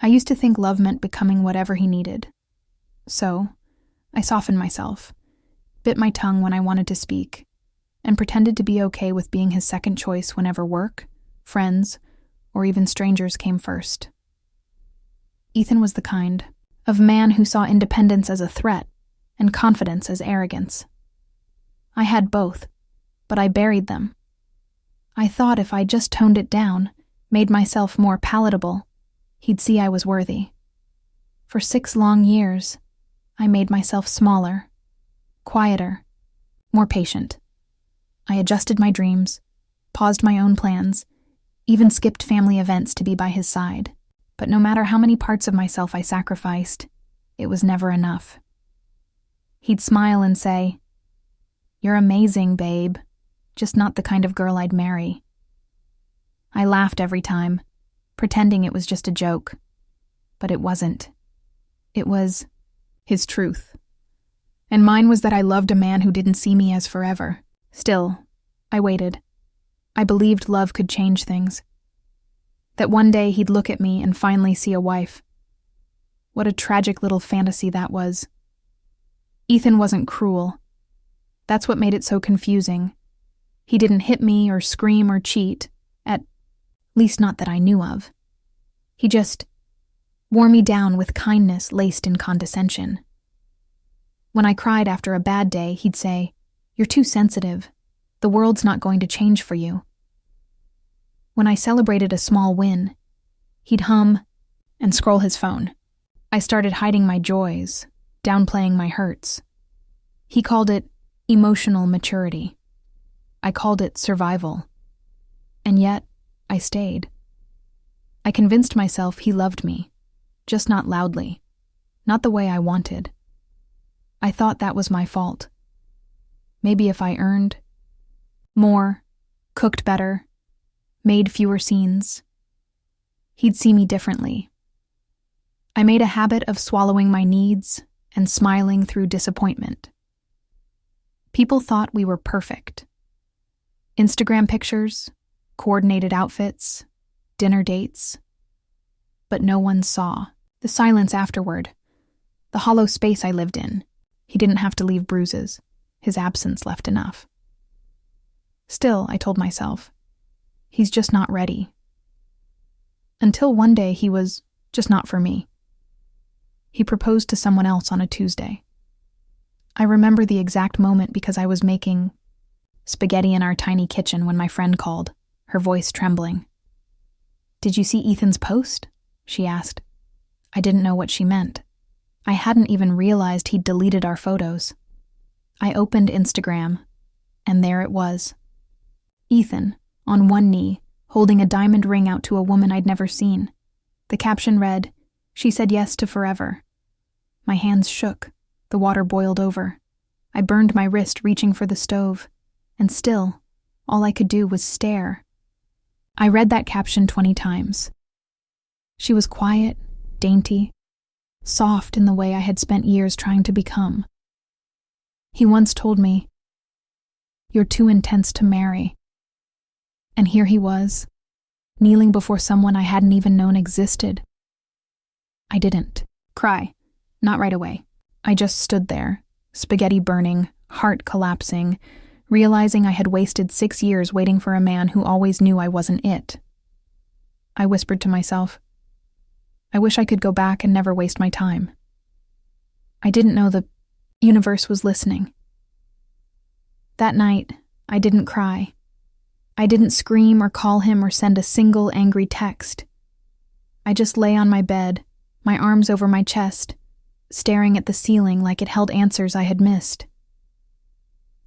I used to think love meant becoming whatever he needed. So, I softened myself, bit my tongue when I wanted to speak, and pretended to be okay with being his second choice whenever work, friends, or even strangers came first. Ethan was the kind of man who saw independence as a threat and confidence as arrogance. I had both, but I buried them. I thought if I just toned it down, made myself more palatable, he'd see I was worthy. For 6 long years, I made myself smaller, quieter, more patient. I adjusted my dreams, paused my own plans, even skipped family events to be by his side. But no matter how many parts of myself I sacrificed, it was never enough. He'd smile and say, "You're amazing, babe, just not the kind of girl I'd marry." I laughed every time, pretending it was just a joke. But it wasn't. It was his truth. And mine was that I loved a man who didn't see me as forever. Still, I waited. I believed love could change things. That one day he'd look at me and finally see a wife. What a tragic little fantasy that was. Ethan wasn't cruel. That's what made it so confusing. He didn't hit me or scream or cheat, at least not that I knew of. He just wore me down with kindness laced in condescension. When I cried after a bad day, he'd say, "You're too sensitive. The world's not going to change for you." When I celebrated a small win, he'd hum and scroll his phone. I started hiding my joys, downplaying my hurts. He called it emotional maturity. I called it survival. And yet, I stayed. I convinced myself he loved me, just not loudly, not the way I wanted. I thought that was my fault. Maybe if I earned more, cooked better, made fewer scenes, he'd see me differently. I made a habit of swallowing my needs and smiling through disappointment. People thought we were perfect. Instagram pictures, coordinated outfits, dinner dates. But no one saw the silence afterward, the hollow space I lived in. He didn't have to leave bruises. His absence left enough. Still, I told myself, he's just not ready. Until one day he was just not for me. He proposed to someone else on a Tuesday. I remember the exact moment because I was making spaghetti in our tiny kitchen when my friend called, her voice trembling. "Did you see Ethan's post?" she asked. I didn't know what she meant. I hadn't even realized he'd deleted our photos. I opened Instagram, and there it was. Ethan, on one knee, holding a diamond ring out to a woman I'd never seen. The caption read, "She said yes to forever." My hands shook. The water boiled over. I burned my wrist reaching for the stove, and still, all I could do was stare. I read that caption 20 times. She was quiet, dainty, soft in the way I had spent years trying to become. He once told me, "You're too intense to marry." And here he was, kneeling before someone I hadn't even known existed. I didn't cry, not right away. I just stood there, spaghetti burning, heart collapsing, realizing I had wasted 6 years waiting for a man who always knew I wasn't it. I whispered to myself, I wish I could go back and never waste my time. I didn't know the universe was listening. That night, I didn't cry. I didn't scream or call him or send a single angry text. I just lay on my bed, my arms over my chest, staring at the ceiling like it held answers I had missed.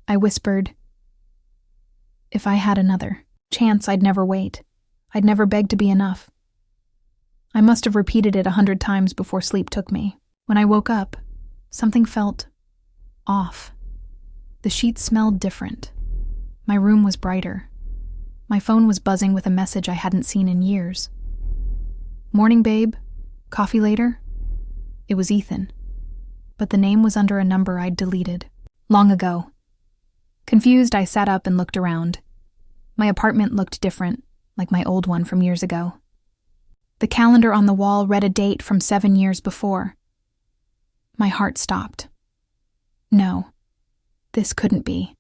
I whispered, if I had another chance, I'd never wait. I'd never beg to be enough. I must have repeated it 100 times before sleep took me. When I woke up, something felt off. The sheets smelled different. My room was brighter. My phone was buzzing with a message I hadn't seen in years. "Morning, babe. Coffee later?" It was Ethan, but the name was under a number I'd deleted long ago. Confused, I sat up and looked around. My apartment looked different, like my old one from years ago. The calendar on the wall read a date from 7 years before. My heart stopped. No, this couldn't be.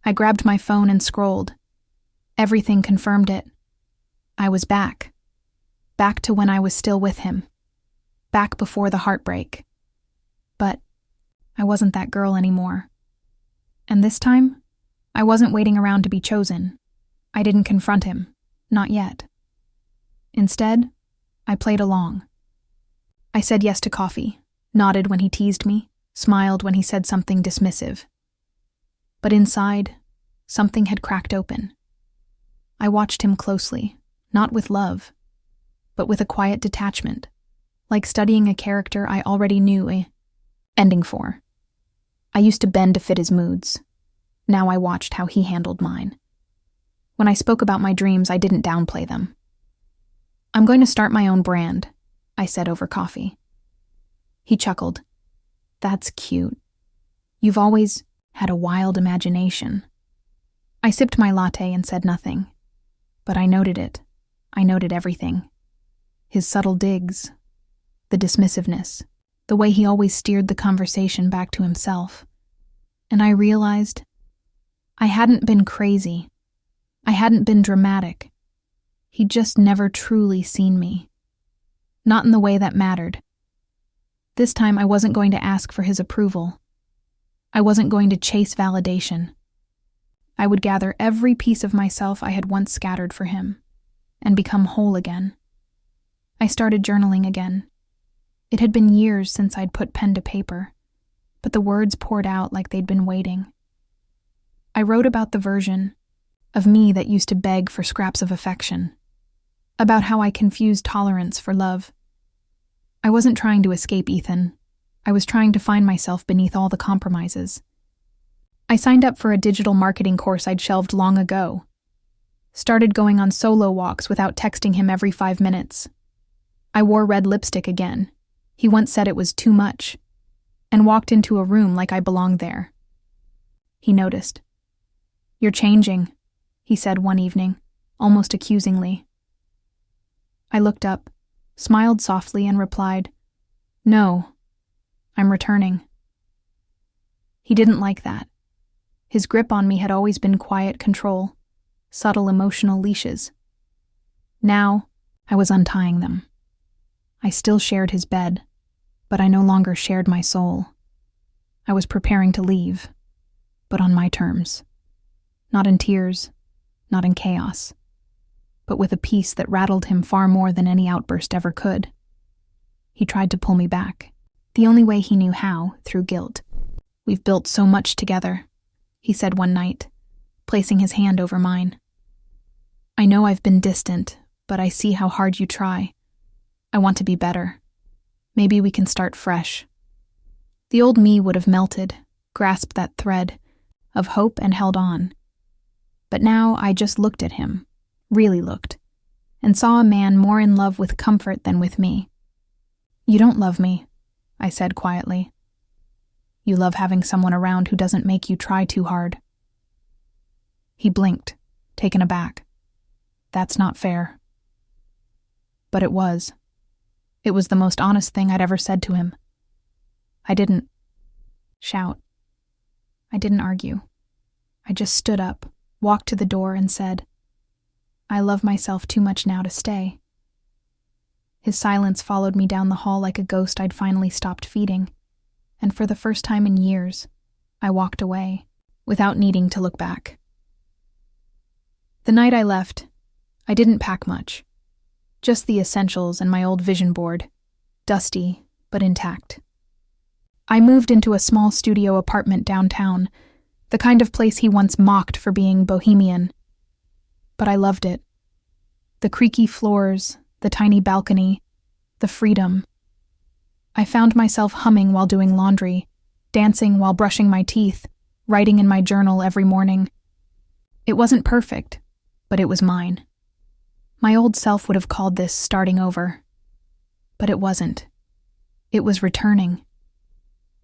I grabbed my phone and scrolled. Everything confirmed it. I was back. Back to when I was still with him. Back before the heartbreak. But I wasn't that girl anymore. And this time, I wasn't waiting around to be chosen. I didn't confront him. Not yet. Instead, I played along. I said yes to coffee, nodded when he teased me, smiled when he said something dismissive. But inside, something had cracked open. I watched him closely, not with love, but with a quiet detachment, like studying a character I already knew a ending for. I used to bend to fit his moods. Now I watched how he handled mine. When I spoke about my dreams, I didn't downplay them. "I'm going to start my own brand," I said over coffee. He chuckled. "That's cute. You've always had a wild imagination." I sipped my latte and said nothing. But I noted it. I noted everything. His subtle digs, the dismissiveness, the way he always steered the conversation back to himself. And I realized I hadn't been crazy. I hadn't been dramatic. He'd just never truly seen me. Not in the way that mattered. This time I wasn't going to ask for his approval. I wasn't going to chase validation. I would gather every piece of myself I had once scattered for him, and become whole again. I started journaling again. It had been years since I'd put pen to paper, but the words poured out like they'd been waiting. I wrote about the version of me that used to beg for scraps of affection, about how I confused tolerance for love. I wasn't trying to escape Ethan. I was trying to find myself beneath all the compromises. I signed up for a digital marketing course I'd shelved long ago. Started going on solo walks without texting him every 5 minutes. I wore red lipstick again. He once said it was too much, and walked into a room like I belonged there. He noticed. "You're changing," he said one evening, almost accusingly. I looked up, smiled softly, and replied, "No, I'm returning." He didn't like that. His grip on me had always been quiet control, subtle emotional leashes. Now, I was untying them. I still shared his bed, but I no longer shared my soul. I was preparing to leave, but on my terms. Not in tears, not in chaos, but with a peace that rattled him far more than any outburst ever could. He tried to pull me back, the only way he knew how, through guilt. "We've built so much together," he said one night, placing his hand over mine. "I know I've been distant, but I see how hard you try. I want to be better. Maybe we can start fresh." The old me would have melted, grasped that thread of hope and held on. But now I just looked at him, really looked, and saw a man more in love with comfort than with me. "You don't love me," I said quietly. "You love having someone around who doesn't make you try too hard." He blinked, taken aback. "That's not fair." But it was. It was the most honest thing I'd ever said to him. I didn't shout. I didn't argue. I just stood up, walked to the door, and said, "I love myself too much now to stay." His silence followed me down the hall like a ghost I'd finally stopped feeding, and for the first time in years, I walked away, without needing to look back. The night I left, I didn't pack much. Just the essentials and my old vision board, dusty but intact. I moved into a small studio apartment downtown, the kind of place he once mocked for being bohemian. But I loved it. The creaky floors, the tiny balcony, the freedom. I found myself humming while doing laundry, dancing while brushing my teeth, writing in my journal every morning. It wasn't perfect, but it was mine. My old self would have called this starting over. But it wasn't. It was returning.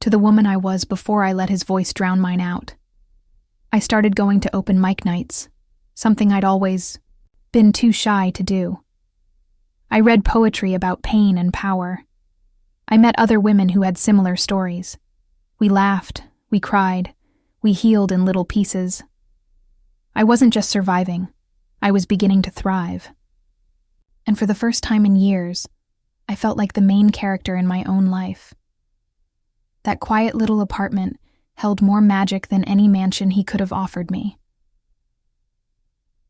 To the woman I was before I let his voice drown mine out. I started going to open mic nights, something I'd always been too shy to do. I read poetry about pain and power. I met other women who had similar stories. We laughed, we cried, we healed in little pieces. I wasn't just surviving, I was beginning to thrive. And for the first time in years, I felt like the main character in my own life. That quiet little apartment held more magic than any mansion he could have offered me.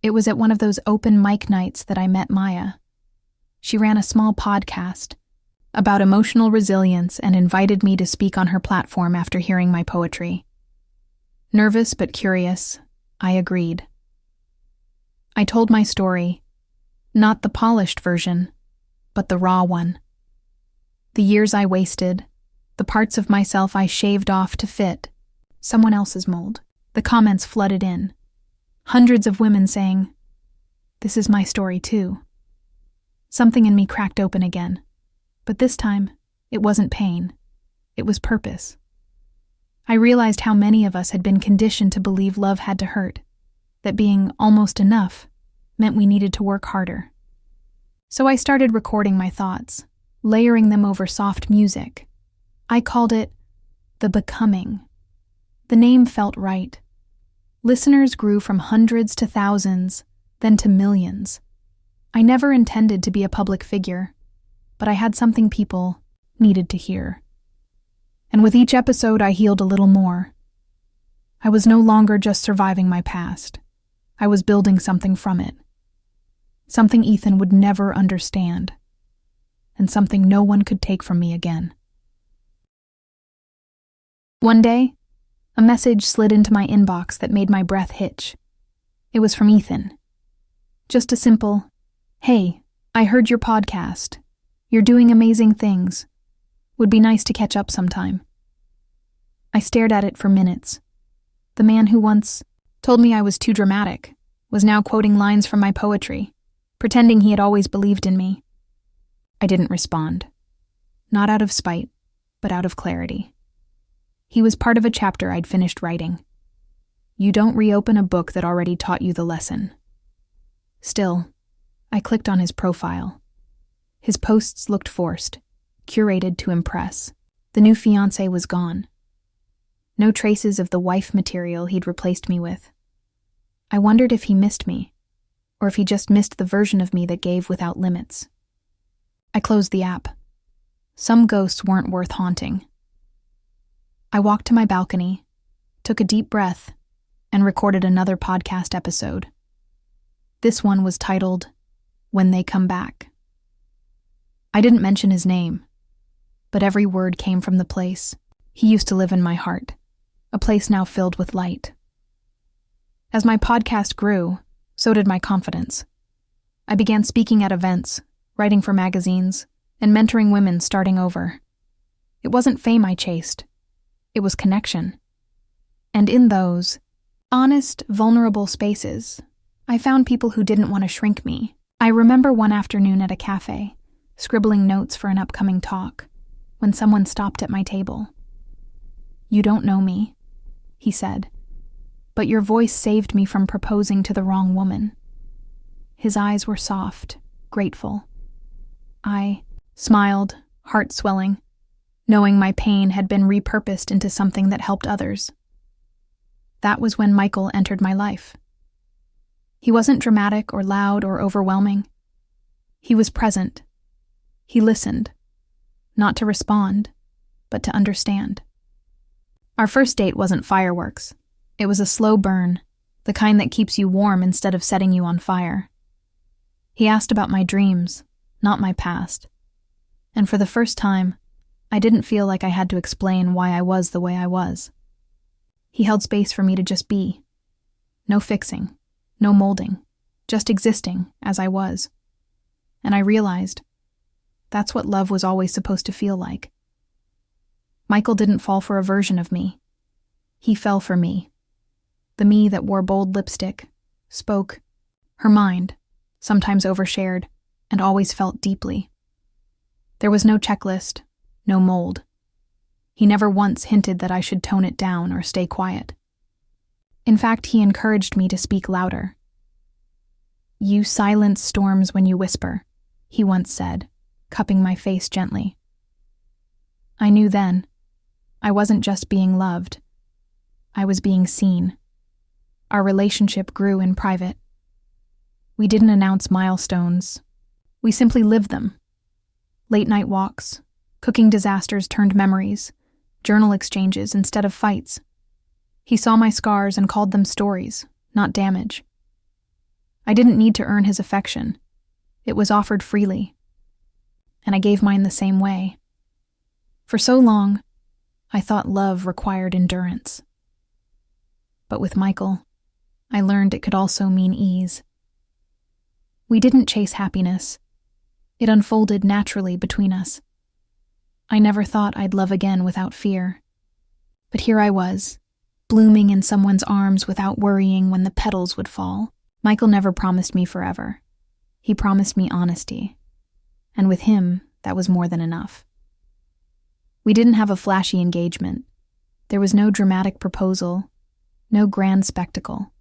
It was at one of those open mic nights that I met Maya. She ran a small podcast about emotional resilience and invited me to speak on her platform after hearing my poetry. Nervous but curious, I agreed. I told my story, not the polished version, but the raw one. The years I wasted, the parts of myself I shaved off to fit someone else's mold. The comments flooded in. Hundreds of women saying, "This is my story too." Something in me cracked open again. But this time, it wasn't pain. It was purpose. I realized how many of us had been conditioned to believe love had to hurt, that being almost enough meant we needed to work harder. So I started recording my thoughts, layering them over soft music. I called it The Becoming. The name felt right. Listeners grew from hundreds to thousands, then to millions. I never intended to be a public figure, but I had something people needed to hear. And with each episode, I healed a little more. I was no longer just surviving my past. I was building something from it. Something Ethan would never understand, and something no one could take from me again. One day, a message slid into my inbox that made my breath hitch. It was from Ethan. Just a simple, "Hey, I heard your podcast. You're doing amazing things. Would be nice to catch up sometime." I stared at it for minutes. The man who once told me I was too dramatic was now quoting lines from my poetry, pretending he had always believed in me. I didn't respond. Not out of spite, but out of clarity. He was part of a chapter I'd finished writing. You don't reopen a book that already taught you the lesson. Still, I clicked on his profile. His posts looked forced, curated to impress. The new fiancé was gone. No traces of the wife material he'd replaced me with. I wondered if he missed me, or if he just missed the version of me that gave without limits. I closed the app. Some ghosts weren't worth haunting. I walked to my balcony, took a deep breath, and recorded another podcast episode. This one was titled, When They Come Back. I didn't mention his name, but every word came from the place. He used to live in my heart, a place now filled with light. As my podcast grew, so did my confidence. I began speaking at events, writing for magazines, and mentoring women starting over. It wasn't fame I chased. It was connection. And in those honest, vulnerable spaces, I found people who didn't want to shrink me. I remember one afternoon at a cafe, scribbling notes for an upcoming talk, when someone stopped at my table. "You don't know me," he said, "but your voice saved me from proposing to the wrong woman." His eyes were soft, grateful. I smiled, heart swelling, knowing my pain had been repurposed into something that helped others. That was when Michael entered my life. He wasn't dramatic or loud or overwhelming. He was present. He listened, not to respond, but to understand. Our first date wasn't fireworks. It was a slow burn, the kind that keeps you warm instead of setting you on fire. He asked about my dreams, not my past. And for the first time, I didn't feel like I had to explain why I was the way I was. He held space for me to just be. No fixing, no molding, just existing as I was. And I realized that's what love was always supposed to feel like. Michael didn't fall for a version of me. He fell for me. The me that wore bold lipstick, spoke her mind, sometimes overshared, and always felt deeply. There was no checklist, no mold. He never once hinted that I should tone it down or stay quiet. In fact, he encouraged me to speak louder. "You silence storms when you whisper," he once said, cupping my face gently. I knew then, I wasn't just being loved. I was being seen. Our relationship grew in private. We didn't announce milestones. We simply lived them. Late-night walks, cooking disasters turned memories, journal exchanges instead of fights. He saw my scars and called them stories, not damage. I didn't need to earn his affection. It was offered freely. And I gave mine the same way. For so long, I thought love required endurance. But with Michael, I learned it could also mean ease. We didn't chase happiness. It unfolded naturally between us. I never thought I'd love again without fear. But here I was, blooming in someone's arms without worrying when the petals would fall. Michael never promised me forever. He promised me honesty. And with him, that was more than enough. We didn't have a flashy engagement. There was no dramatic proposal, no grand spectacle.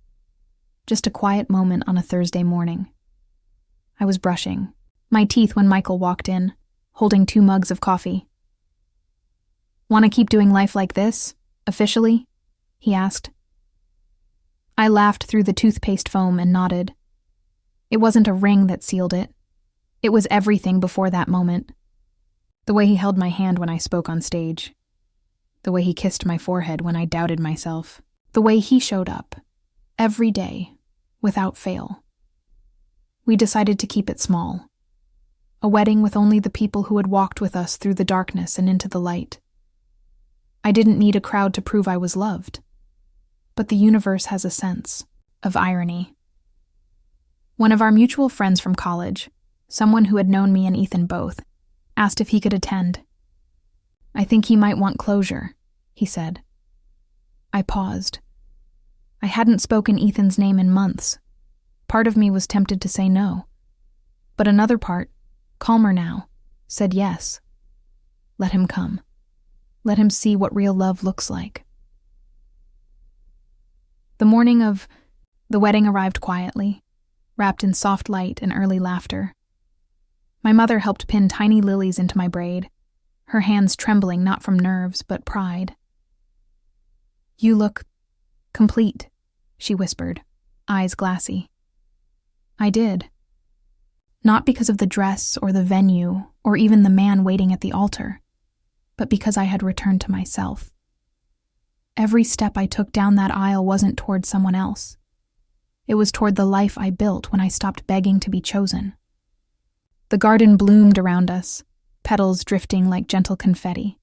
Just a quiet moment on a Thursday morning. I was brushing my teeth when Michael walked in, holding 2 mugs of coffee. Want to keep doing life like this, officially? He asked. I laughed through the toothpaste foam and nodded. It wasn't a ring that sealed it. It was everything before that moment. The way he held my hand when I spoke on stage. The way he kissed my forehead when I doubted myself. The way he showed up, every day, without fail. We decided to keep it small. A wedding with only the people who had walked with us through the darkness and into the light. I didn't need a crowd to prove I was loved. But the universe has a sense of irony. One of our mutual friends from college, someone who had known me and Ethan both, asked if he could attend. I think he might want closure, he said. I paused. I hadn't spoken Ethan's name in months. Part of me was tempted to say no. But another part, calmer now, said yes. Let him come. Let him see what real love looks like. The morning of the wedding arrived quietly, wrapped in soft light and early laughter. My mother helped pin tiny lilies into my braid, her hands trembling not from nerves but pride. You look complete, she whispered, eyes glassy. I did. Not because of the dress or the venue or even the man waiting at the altar, but because I had returned to myself. Every step I took down that aisle wasn't toward someone else. It was toward the life I built when I stopped begging to be chosen. The garden bloomed around us, petals drifting like gentle confetti.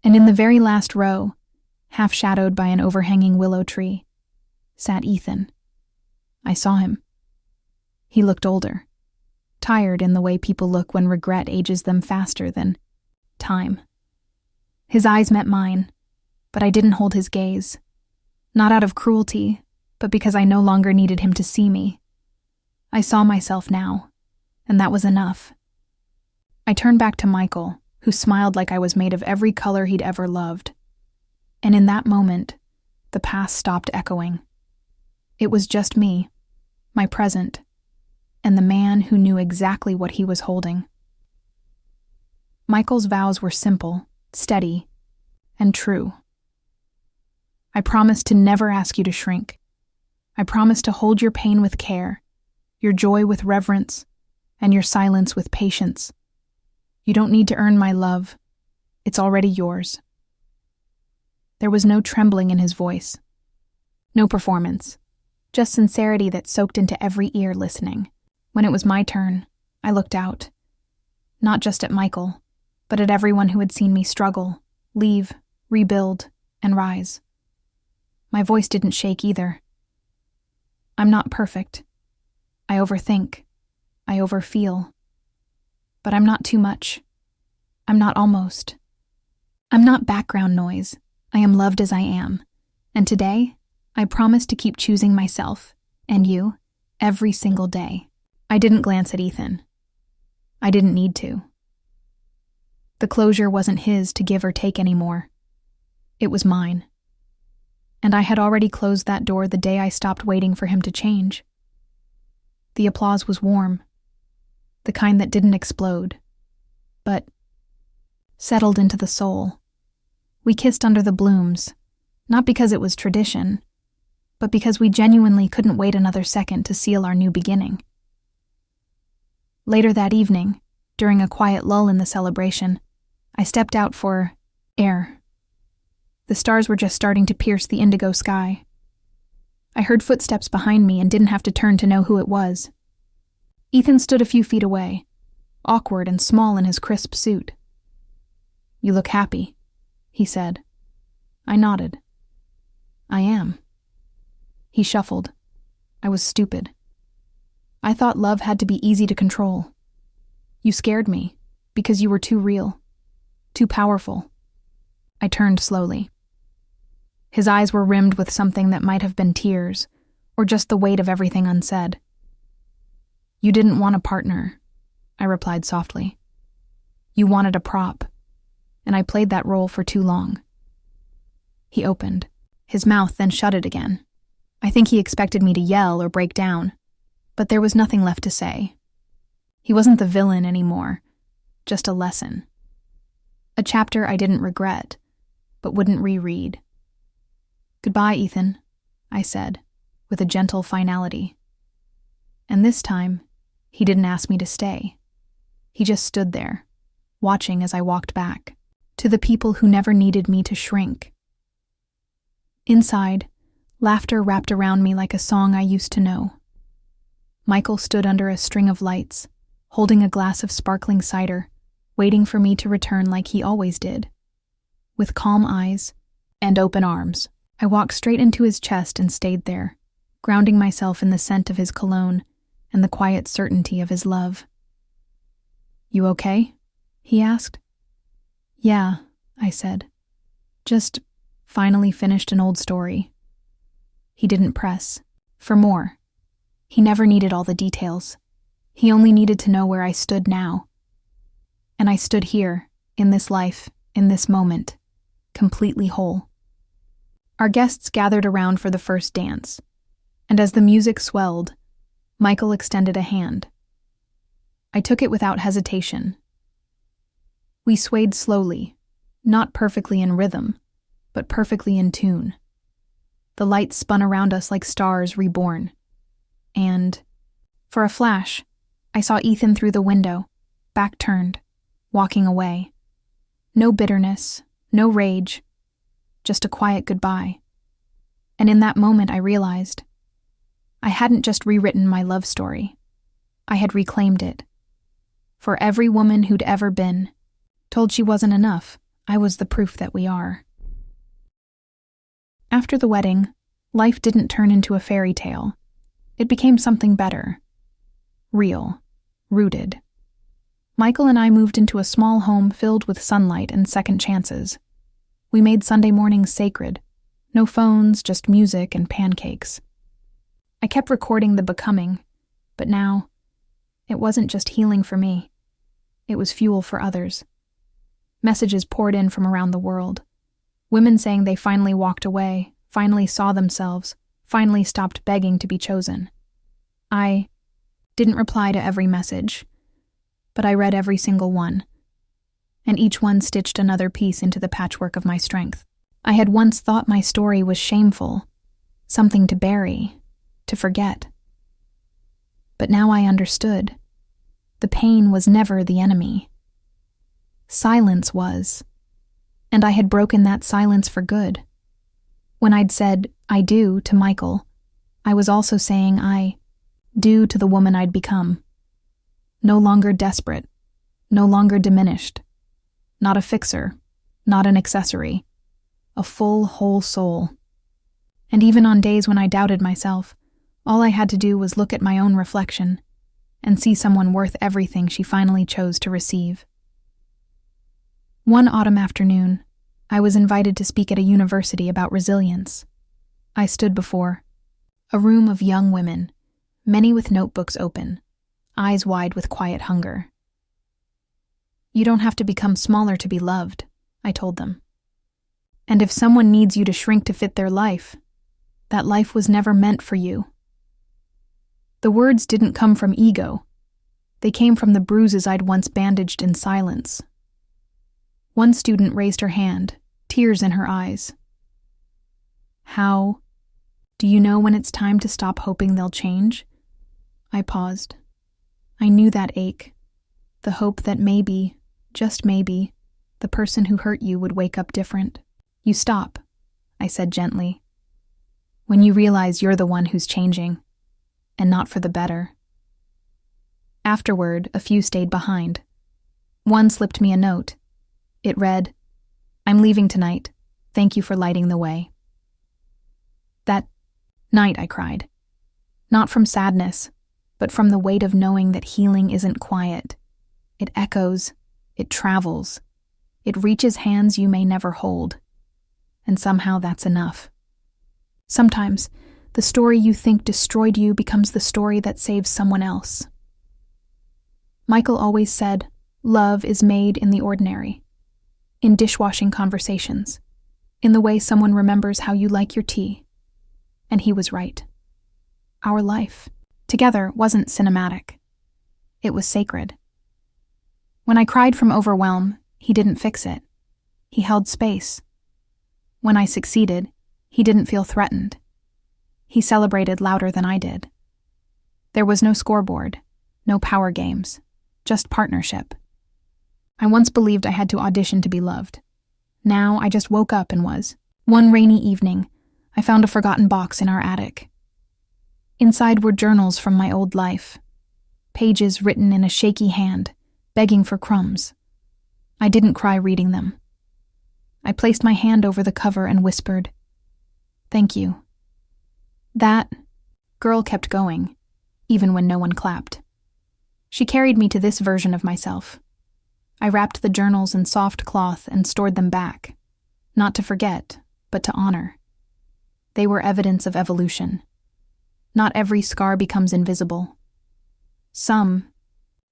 And in the very last row, half shadowed by an overhanging willow tree, sat Ethan. I saw him. He looked older, tired in the way people look when regret ages them faster than time. His eyes met mine, but I didn't hold his gaze, not out of cruelty, but because I no longer needed him to see me. I saw myself now, and that was enough. I turned back to Michael, who smiled like I was made of every color he'd ever loved. And in that moment, the past stopped echoing. It was just me, my present, and the man who knew exactly what he was holding. Michael's vows were simple, steady, and true. I promised to never ask you to shrink. I promised to hold your pain with care, your joy with reverence, and your silence with patience. You don't need to earn my love. It's already yours. There was no trembling in his voice. No performance. Just sincerity that soaked into every ear listening. When it was my turn, I looked out. Not just at Michael, but at everyone who had seen me struggle, leave, rebuild, and rise. My voice didn't shake either. I'm not perfect. I overthink. I overfeel. But I'm not too much. I'm not almost. I'm not background noise. I am loved as I am. And today, I promise to keep choosing myself, and you, every single day. I didn't glance at Ethan. I didn't need to. The closure wasn't his to give or take anymore. It was mine. And I had already closed that door the day I stopped waiting for him to change. The applause was warm. the kind that didn't explode, but settled into the soul. We kissed under the blooms, not because it was tradition, but because we genuinely couldn't wait another second to seal our new beginning. Later that evening, during a quiet lull in the celebration, I stepped out for air. The stars were just starting to pierce the indigo sky. I heard footsteps behind me and didn't have to turn to know who it was. Ethan stood a few feet away, awkward and small in his crisp suit. "You look happy," he said. I nodded. "I am." He shuffled. I was stupid. I thought love had to be easy to control. "You scared me, because you were too real, too powerful." I turned slowly. His eyes were rimmed with something that might have been tears, or just the weight of everything unsaid. "You didn't want a partner," I replied softly. "You wanted a prop, and I played that role for too long." He opened. His mouth then shut it again. I think he expected me to yell or break down, but there was nothing left to say. He wasn't the villain anymore, just a lesson. A chapter I didn't regret, but wouldn't reread. "Goodbye, Ethan," I said, with a gentle finality. And this time, he didn't ask me to stay. He just stood there, watching as I walked back, to the people who never needed me to shrink. Inside, laughter wrapped around me like a song I used to know. Michael stood under a string of lights, holding a glass of sparkling cider, waiting for me to return like he always did. With calm eyes and open arms, I walked straight into his chest and stayed there, grounding myself in the scent of his cologne and the quiet certainty of his love. "You okay?" he asked. "Yeah," I said. "Just finally finished an old story." He didn't press. For more. He never needed all the details. He only needed to know where I stood now. And I stood here, in this life, in this moment, completely whole. Our guests gathered around for the first dance, and as the music swelled, Michael extended a hand. I took it without hesitation. We swayed slowly, not perfectly in rhythm, but perfectly in tune. The lights spun around us like stars reborn. And, for a flash, I saw Ethan through the window, back turned, walking away. No bitterness, no rage, just a quiet goodbye. And in that moment I realized I hadn't just rewritten my love story. I had reclaimed it. For every woman who'd ever been told she wasn't enough, I was the proof that we are. After the wedding, life didn't turn into a fairy tale. It became something better. Real. Rooted. Michael and I moved into a small home filled with sunlight and second chances. We made Sunday mornings sacred. No phones, just music and pancakes. I kept recording the becoming, but now, it wasn't just healing for me. It was fuel for others. Messages poured in from around the world. Women saying they finally walked away, finally saw themselves, finally stopped begging to be chosen. I didn't reply to every message, but I read every single one, and each one stitched another piece into the patchwork of my strength. I had once thought my story was shameful, something to bury, to forget. But now I understood. The pain was never the enemy. Silence was, and I had broken that silence for good. When I'd said, "I do," to Michael, I was also saying I do to the woman I'd become. No longer desperate, no longer diminished. Not a fixer, not an accessory. A full, whole soul. And even on days when I doubted myself, all I had to do was look at my own reflection and see someone worth everything she finally chose to receive. One autumn afternoon, I was invited to speak at a university about resilience. I stood before a room of young women, many with notebooks open, eyes wide with quiet hunger. "You don't have to become smaller to be loved," I told them. "And if someone needs you to shrink to fit their life, that life was never meant for you." The words didn't come from ego. They came from the bruises I'd once bandaged in silence. One student raised her hand, tears in her eyes. "How? Do you know when it's time to stop hoping they'll change?" I paused. I knew that ache, the hope that maybe, just maybe, the person who hurt you would wake up different. "You stop," I said gently, "when you realize you're the one who's changing, and not for the better." Afterward, a few stayed behind. One slipped me a note. It read, "I'm leaving tonight. Thank you for lighting the way." That night I cried. Not from sadness, but from the weight of knowing that healing isn't quiet. It echoes, it travels, it reaches hands you may never hold. And somehow that's enough. Sometimes, the story you think destroyed you becomes the story that saves someone else. Michael always said, love is made in the ordinary. In dishwashing conversations. In the way someone remembers how you like your tea. And he was right. Our life, together, wasn't cinematic. It was sacred. When I cried from overwhelm, he didn't fix it. He held space. When I succeeded, he didn't feel threatened. He celebrated louder than I did. There was no scoreboard, no power games, just partnership. I once believed I had to audition to be loved. Now I just woke up and was. One rainy evening, I found a forgotten box in our attic. Inside were journals from my old life, pages written in a shaky hand, begging for crumbs. I didn't cry reading them. I placed my hand over the cover and whispered, "Thank you." That girl kept going, even when no one clapped. She carried me to this version of myself. I wrapped the journals in soft cloth and stored them back, not to forget, but to honor. They were evidence of evolution. Not every scar becomes invisible. Some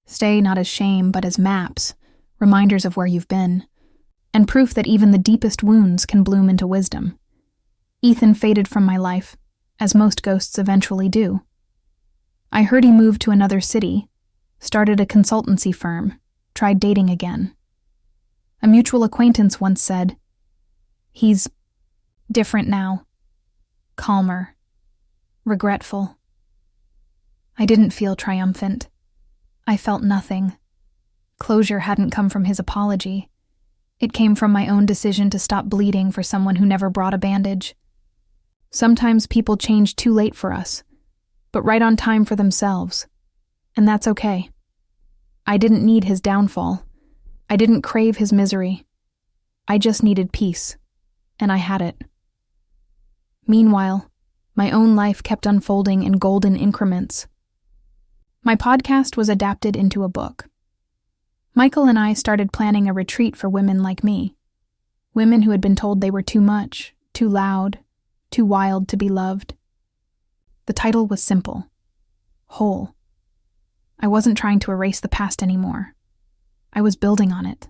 stay not as shame, but as maps, reminders of where you've been, and proof that even the deepest wounds can bloom into wisdom. Ethan faded from my life, as most ghosts eventually do. I heard he moved to another city, started a consultancy firm, tried dating again. A mutual acquaintance once said, "He's different now, calmer, regretful." I didn't feel triumphant. I felt nothing. Closure hadn't come from his apology. It came from my own decision to stop bleeding for someone who never brought a bandage. Sometimes people change too late for us, but right on time for themselves. And that's okay. I didn't need his downfall. I didn't crave his misery. I just needed peace, and I had it. Meanwhile, my own life kept unfolding in golden increments. My podcast was adapted into a book. Michael and I started planning a retreat for women like me, women who had been told they were too much, too loud, too wild to be loved. The title was simple: Whole. I wasn't trying to erase the past anymore. I was building on it,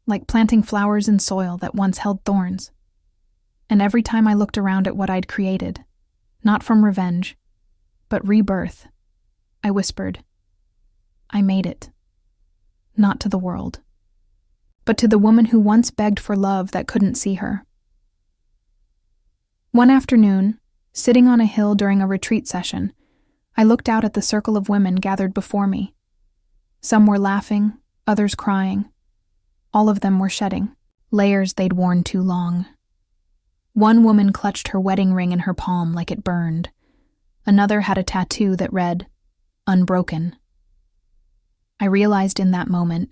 like planting flowers in soil that once held thorns. And every time I looked around at what I'd created, not from revenge, but rebirth, I whispered, I made it. Not to the world, but to the woman who once begged for love that couldn't see her. One afternoon, sitting on a hill during a retreat session, I looked out at the circle of women gathered before me. Some were laughing, others crying. All of them were shedding, layers they'd worn too long. One woman clutched her wedding ring in her palm like it burned. Another had a tattoo that read, Unbroken. I realized in that moment,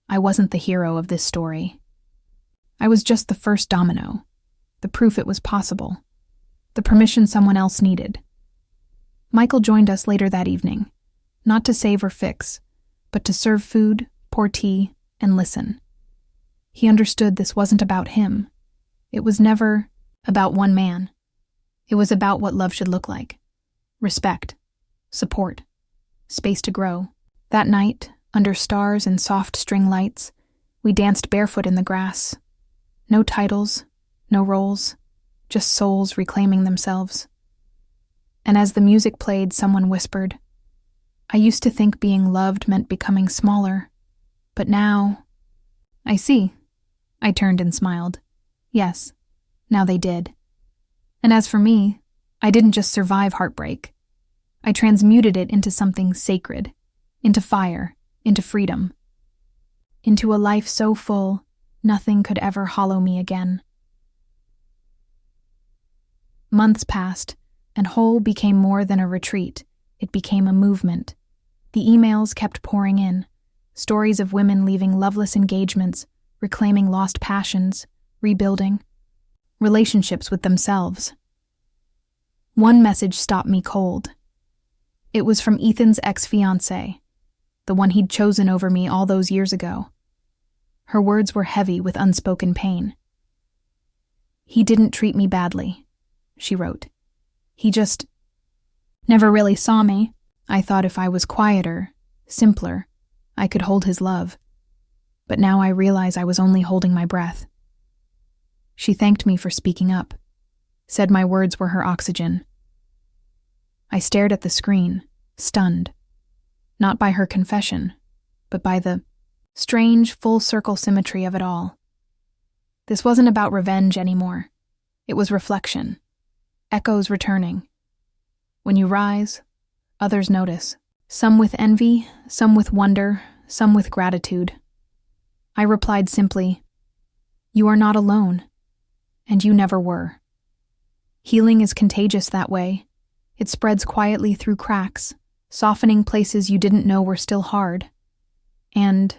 I wasn't the hero of this story. I was just the first domino, the proof it was possible, the permission someone else needed. Michael joined us later that evening, not to save or fix, but to serve food, pour tea, and listen. He understood this wasn't about him. It was never about one man. It was about what love should look like. Respect, support, space to grow. That night, under stars and soft string lights, we danced barefoot in the grass. No titles, no roles, just souls reclaiming themselves. And as the music played, someone whispered, I used to think being loved meant becoming smaller, but now... I see. I turned and smiled. Yes, now they did. And as for me, I didn't just survive heartbreak. I transmuted it into something sacred, into fire, into freedom, into a life so full, nothing could ever hollow me again. Months passed, and Hole became more than a retreat. It became a movement. The emails kept pouring in, stories of women leaving loveless engagements, reclaiming lost passions, rebuilding relationships with themselves. One message stopped me cold. It was from Ethan's ex-fiancée, the one he'd chosen over me all those years ago. Her words were heavy with unspoken pain. "He didn't treat me badly," she wrote. "He just never really saw me. I thought if I was quieter, simpler, I could hold his love. But now I realize I was only holding my breath." She thanked me for speaking up, said my words were her oxygen. I stared at the screen, stunned, not by her confession, but by the strange full-circle symmetry of it all. This wasn't about revenge anymore. It was reflection, echoes returning. When you rise, others notice, some with envy, some with wonder, some with gratitude. I replied simply, "You are not alone, and you never were." Healing is contagious that way. It spreads quietly through cracks, softening places you didn't know were still hard. And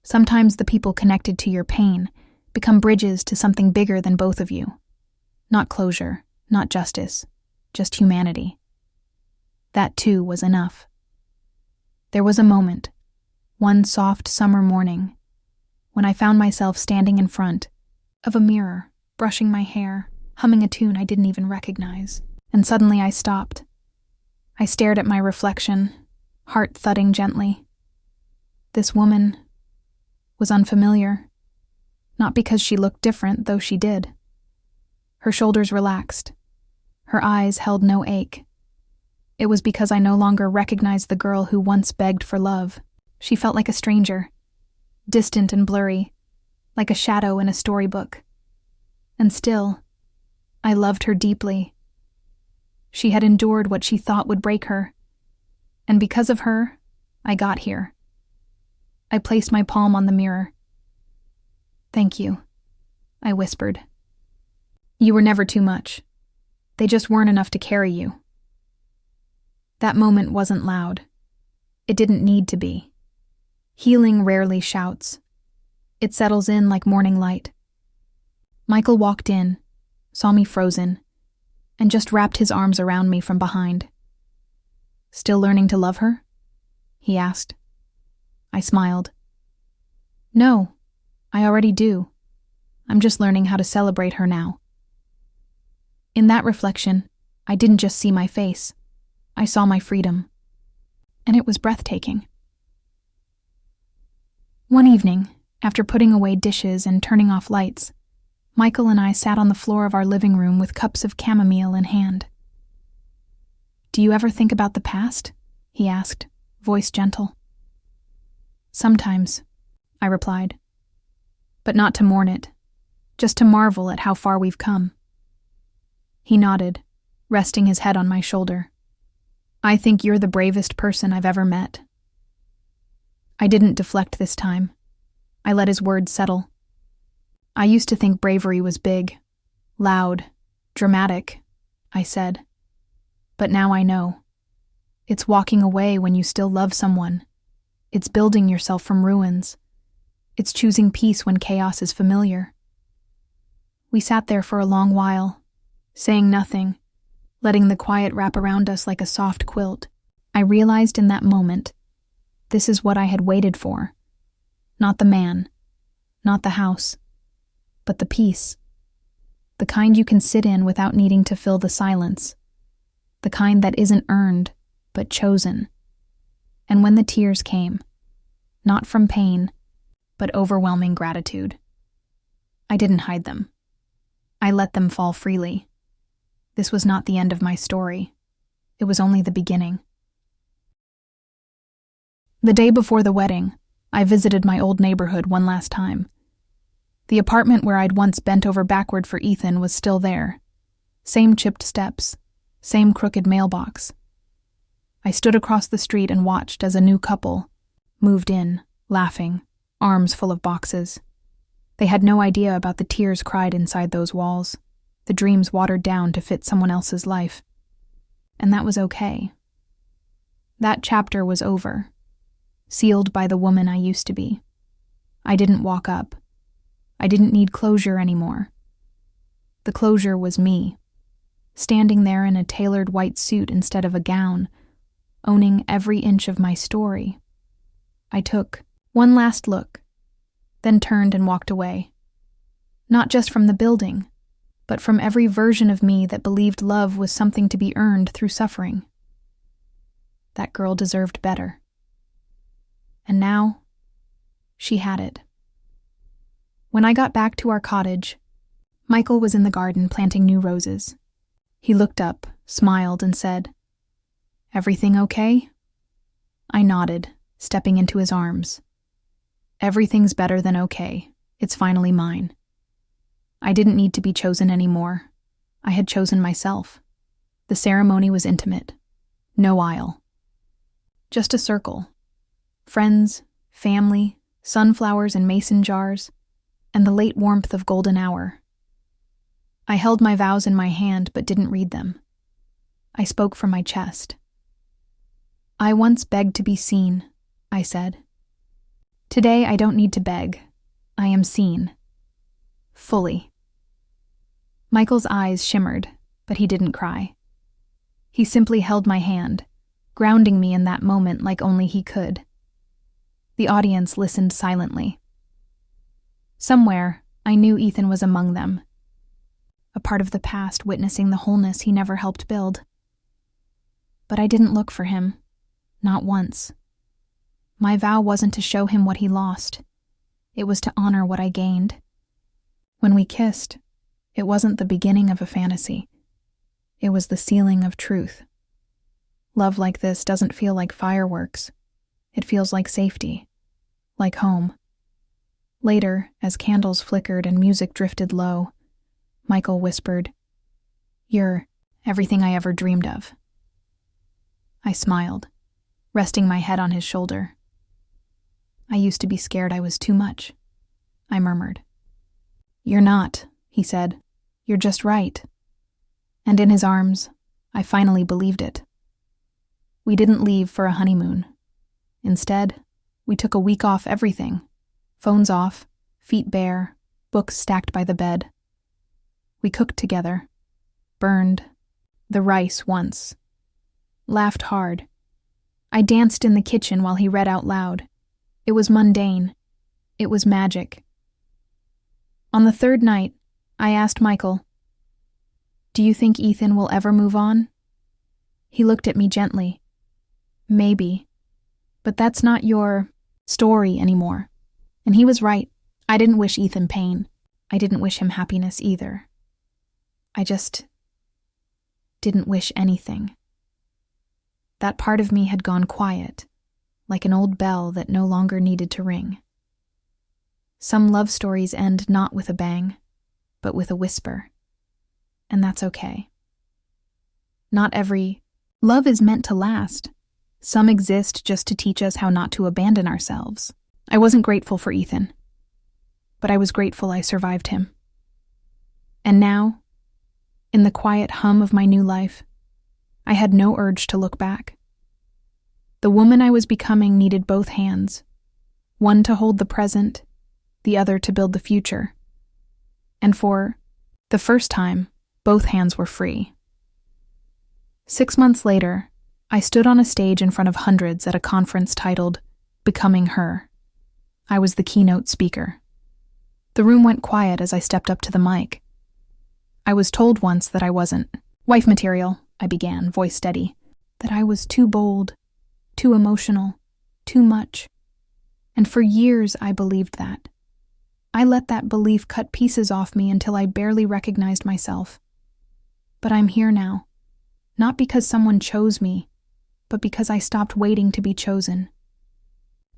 sometimes the people connected to your pain become bridges to something bigger than both of you. Not closure, not justice, just humanity. That too was enough. There was a moment, one soft summer morning, when I found myself standing in front of a mirror, brushing my hair, humming a tune I didn't even recognize. And suddenly I stopped. I stared at my reflection, heart thudding gently. This woman was unfamiliar, not because she looked different, though she did. Her shoulders relaxed. Her eyes held no ache. It was because I no longer recognized the girl who once begged for love. She felt like a stranger, distant and blurry, like a shadow in a storybook. And still, I loved her deeply. She had endured what she thought would break her, and because of her, I got here. I placed my palm on the mirror. "Thank you," I whispered. "You were never too much. They just weren't enough to carry you." That moment wasn't loud. It didn't need to be. Healing rarely shouts. It settles in like morning light. Michael walked in, saw me frozen, and just wrapped his arms around me from behind. "Still learning to love her?" he asked. I smiled. "No, I already do. I'm just learning how to celebrate her now." In that reflection, I didn't just see my face. I saw my freedom. And it was breathtaking. One evening, after putting away dishes and turning off lights, Michael and I sat on the floor of our living room with cups of chamomile in hand. "Do you ever think about the past?" he asked, voice gentle. "Sometimes," I replied. "But not to mourn it, just to marvel at how far we've come." He nodded, resting his head on my shoulder. "I think you're the bravest person I've ever met." I didn't deflect this time. I let his words settle. "I used to think bravery was big, loud, dramatic," I said. "But now I know. It's walking away when you still love someone. It's building yourself from ruins. It's choosing peace when chaos is familiar." We sat there for a long while, saying nothing, letting the quiet wrap around us like a soft quilt. I realized in that moment, this is what I had waited for. Not the man, not the house, but the peace. The kind you can sit in without needing to fill the silence. The kind that isn't earned, but chosen. And when the tears came, not from pain, but overwhelming gratitude, I didn't hide them. I let them fall freely. This was not the end of my story. It was only the beginning. The day before the wedding, I visited my old neighborhood one last time. The apartment where I'd once bent over backward for Ethan was still there. Same chipped steps, same crooked mailbox. I stood across the street and watched as a new couple moved in, laughing, arms full of boxes. They had no idea about the tears cried inside those walls, the dreams watered down to fit someone else's life. And that was okay. That chapter was over, sealed by the woman I used to be. I didn't walk up. I didn't need closure anymore. The closure was me, standing there in a tailored white suit instead of a gown, owning every inch of my story. I took one last look, then turned and walked away. Not just from the building, but from every version of me that believed love was something to be earned through suffering. That girl deserved better. And now, she had it. When I got back to our cottage, Michael was in the garden planting new roses. He looked up, smiled, and said, "Everything okay?" I nodded, stepping into his arms. "Everything's better than okay. It's finally mine." I didn't need to be chosen anymore. I had chosen myself. The ceremony was intimate. No aisle. Just a circle. Friends, family, sunflowers in mason jars, and the late warmth of golden hour. I held my vows in my hand but didn't read them. I spoke from my chest. "I once begged to be seen," I said. "Today I don't need to beg. I am seen. Fully." Michael's eyes shimmered, but he didn't cry. He simply held my hand, grounding me in that moment like only he could. The audience listened silently. Somewhere, I knew Ethan was among them, a part of the past witnessing the wholeness he never helped build. But I didn't look for him, not once. My vow wasn't to show him what he lost. It was to honor what I gained. When we kissed, it wasn't the beginning of a fantasy. It was the sealing of truth. Love like this doesn't feel like fireworks. It feels like safety, like home. Later, as candles flickered and music drifted low, Michael whispered, "You're everything I ever dreamed of." I smiled, resting my head on his shoulder. "I used to be scared I was too much," I murmured. "You're not," he said. "You're just right." And in his arms, I finally believed it. We didn't leave for a honeymoon. Instead, we took a week off everything. Phones off, feet bare, books stacked by the bed. We cooked together, burned the rice once, laughed hard. I danced in the kitchen while he read out loud. It was mundane. It was magic. On the third night, I asked Michael, "Do you think Ethan will ever move on?" He looked at me gently. "Maybe, but that's not your story anymore." And he was right. I didn't wish Ethan pain. I didn't wish him happiness either. I just didn't wish anything. That part of me had gone quiet, like an old bell that no longer needed to ring. Some love stories end not with a bang, but with a whisper. And that's okay. Not every love is meant to last. Some exist just to teach us how not to abandon ourselves. I wasn't grateful for Ethan, but I was grateful I survived him. And now, in the quiet hum of my new life, I had no urge to look back. The woman I was becoming needed both hands, one to hold the present, the other to build the future. And for the first time, both hands were free. 6 months later, I stood on a stage in front of hundreds at a conference titled Becoming Her. I was the keynote speaker. The room went quiet as I stepped up to the mic. I was told once that I wasn't wife material, I began, voice steady, that I was too bold, too emotional, too much. And for years I believed that. I let that belief cut pieces off me until I barely recognized myself. But I'm here now, not because someone chose me, but because I stopped waiting to be chosen.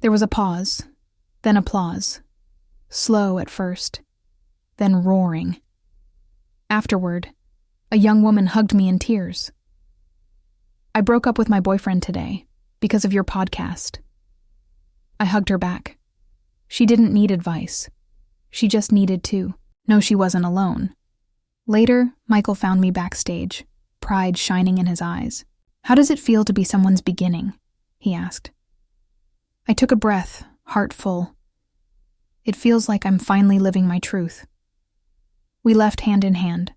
There was a pause, then applause. Slow at first, then roaring. Afterward, a young woman hugged me in tears. "I broke up with my boyfriend today because of your podcast." I hugged her back. She didn't need advice. She just needed to know she wasn't alone. Later, Michael found me backstage, pride shining in his eyes. "How does it feel to be someone's beginning?" he asked. I took a breath, heart full. It feels like I'm finally living my truth. We left hand in hand,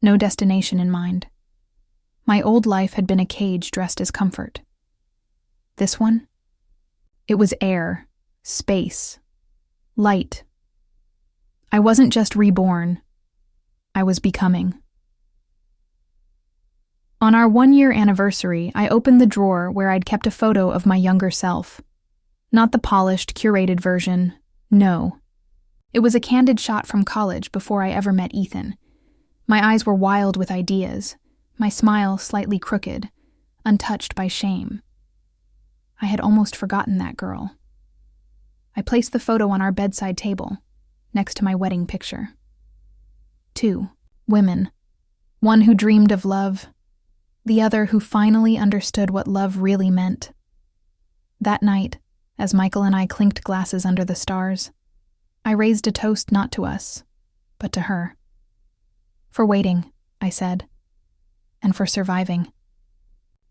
no destination in mind. My old life had been a cage dressed as comfort. This one? It was air, space, light. I wasn't just reborn. I was becoming. On our 1-year anniversary, I opened the drawer where I'd kept a photo of my younger self. Not the polished, curated version, no. It was a candid shot from college before I ever met Ethan. My eyes were wild with ideas, my smile slightly crooked, untouched by shame. I had almost forgotten that girl. I placed the photo on our bedside table, next to my wedding picture. 2 women. One who dreamed of love, the other who finally understood what love really meant. That night, as Michael and I clinked glasses under the stars, I raised a toast not to us, but to her. "For waiting," I said, "and for surviving."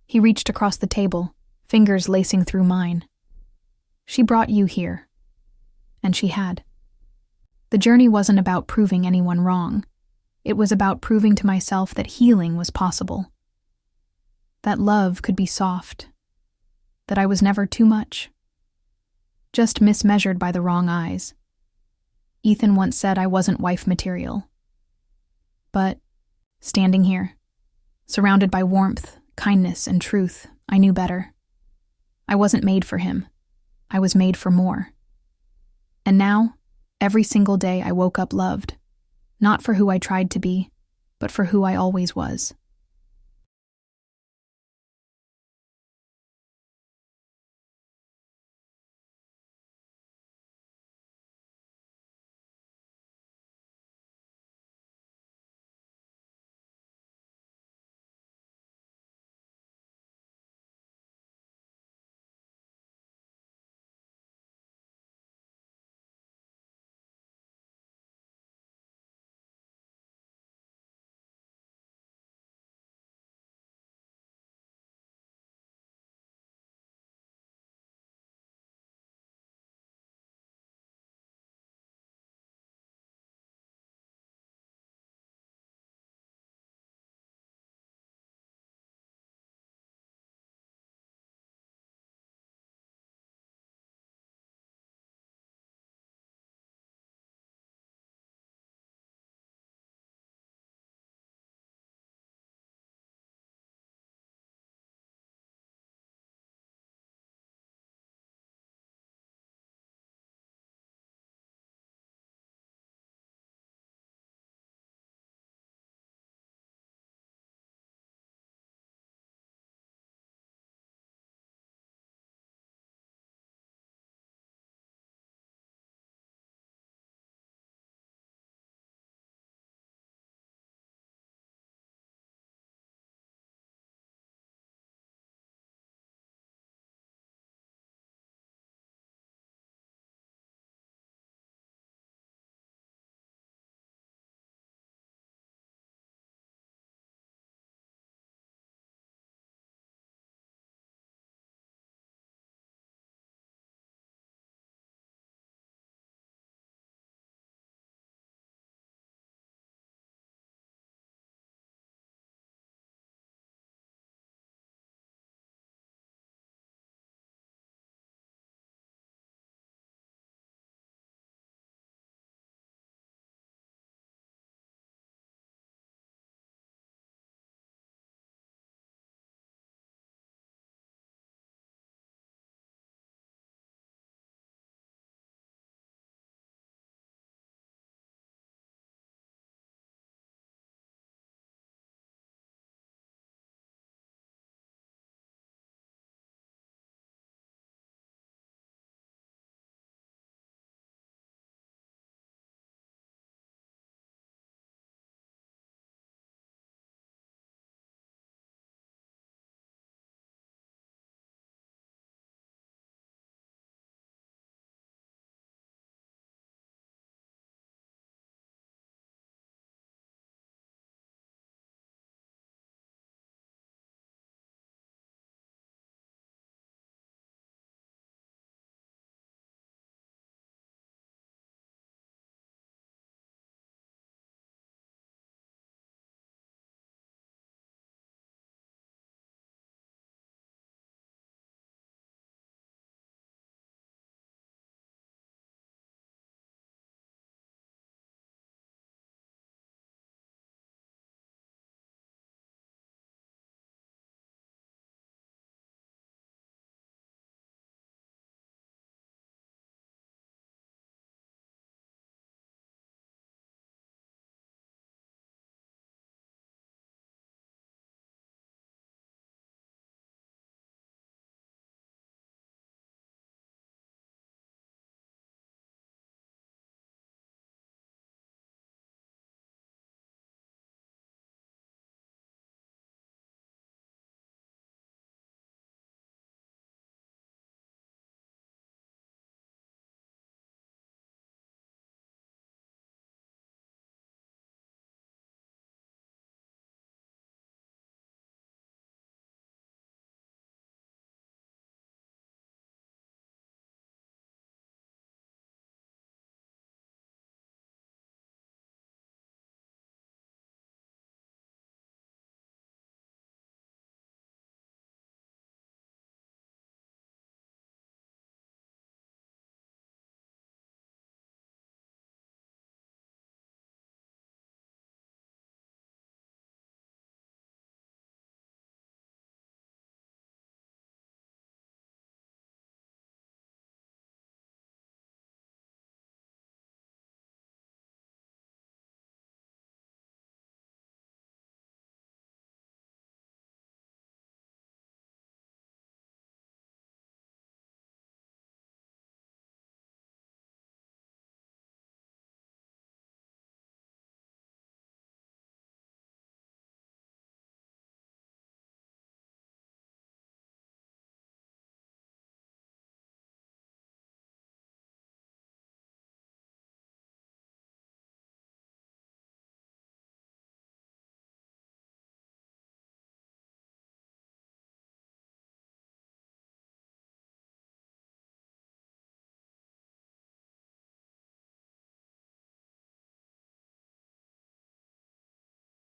He reached across the table, fingers lacing through mine. "She brought you here." And she had. The journey wasn't about proving anyone wrong. It was about proving to myself that healing was possible. That love could be soft. That I was never too much. Just mismeasured by the wrong eyes. Ethan once said I wasn't wife material. But, standing here, surrounded by warmth, kindness, and truth, I knew better. I wasn't made for him. I was made for more. And now, every single day I woke up loved, not for who I tried to be, but for who I always was.